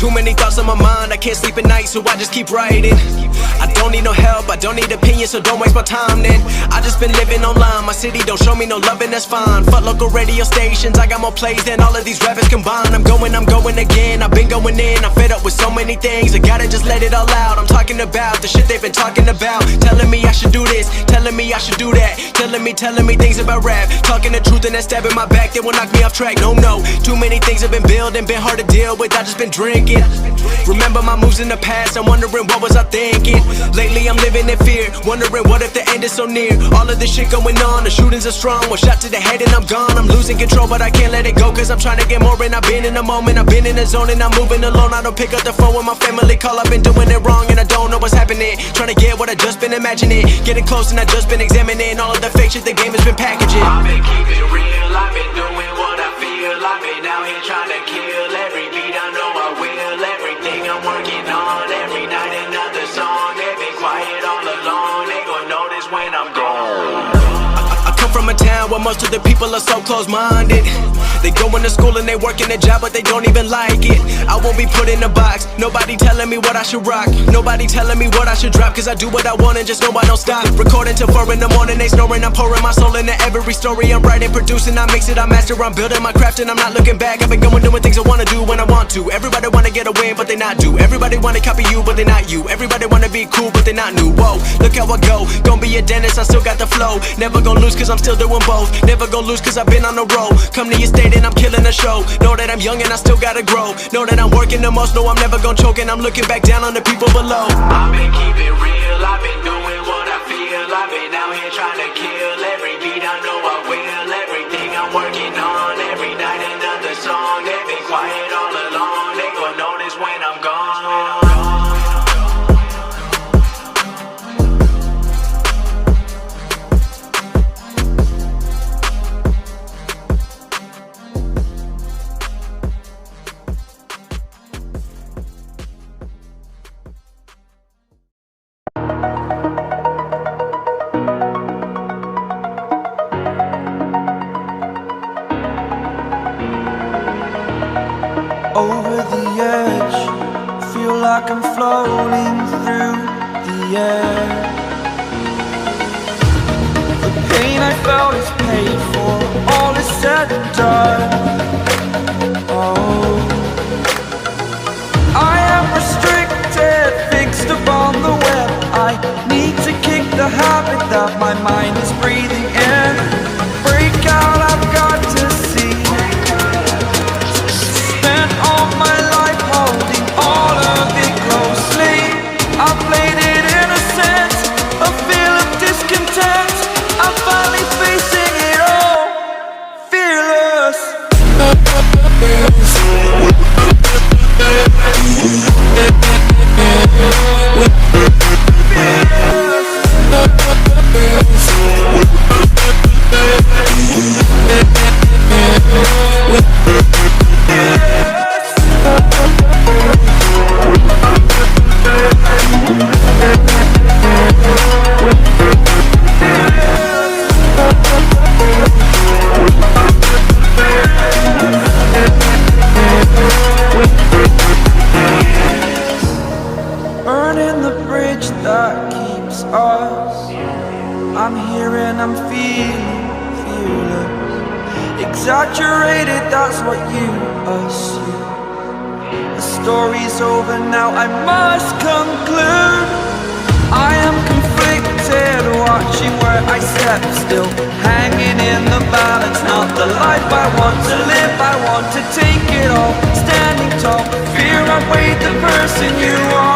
Too many thoughts on my mind, I can't sleep at night, so I just keep writing. I don't need no help, I don't need opinions, so don't waste my time then. I just been living online, my city don't show me no love and that's fine. Fuck local radio stations, I got more plays than all of these rappers combined. I'm going again, I've been going in, I'm fed up with so many things. I gotta just let it all out, I'm talking about the shit they've been talking about. Telling me I should do this, telling me I should do that. Telling me things about rap. Talking the truth and that stab in my back, they will knock me off track, no. Too many things have been building, been hard to deal with, I just been drinking. Remember my moves in the past, I'm wondering what was I thinking. Lately I'm living in fear, wondering what if the end is so near. All of this shit going on, the shootings are strong. One shot to the head and I'm gone. I'm losing control but I can't let it go, cause I'm trying to get more. And I've been in the moment, I've been in the zone, and I'm moving alone. I don't pick up the phone when my family call, I've been doing it wrong and I don't know what's happening. Trying to get what I just been imagining, getting close and I just been examining all of the fake shit the game has been packaging. I've been keeping it real, I've been doing what I feel. I've been out here trying to kill every beat, I know I will. Everything I'm working on, every night another song. They've been quiet all along, they gon' notice when I'm gone. I come from a town where most of the people are so close-minded. They go into school and they work in a job but they don't even like it. I won't be put in a box, nobody telling me what I should rock. Nobody telling me what I should drop, cause I do what I want and just know I don't stop. Recording till 4 in the morning, they snoring. I'm pouring my soul into every story. I'm writing, producing, I mix it, I master. I'm building my craft and I'm not looking back. I've been going doing things I wanna do when I want to. Everybody wanna get a win but they not do. Everybody wanna copy you but they not you. Everybody wanna be cool but they not new. Whoa, look how I go, gonna be a dentist, I still got the flow. Never gonna lose cause I'm still doing both. Never gonna lose cause I've been on the road. Come to your state and I'm killing the show. Know that I'm young and I still gotta grow. Know that I'm working the most, know I'm never gonna choke. And I'm looking back down on the people below. I've been keeping it real, I've been doing what I feel. I've been out here trying to kill every beat, I know I will. Everything I'm working on, every night another song. They've been quiet all along, they gon' notice when I'm gone. Over the edge, feel like I'm floating through the air. The pain I felt is paid for, all is said and done. Oh, I am restricted, fixed upon the web. I need to kick the habit that my mind is breathing in. Break out, I've got to see. Spent all my life holding all of it closely. I played it innocent, a feel of discontent. I'm finally facing it all, fearless. Burning the bridge that keeps us. I'm here and I'm feeling fearless. Exaggerated, that's what you assume. The story's over now, I must conclude. I am conflicted, watching where I step still, hanging in the balance. Not the life I want to live, I want to take it all. Standing tall, fear I weighed the person you are.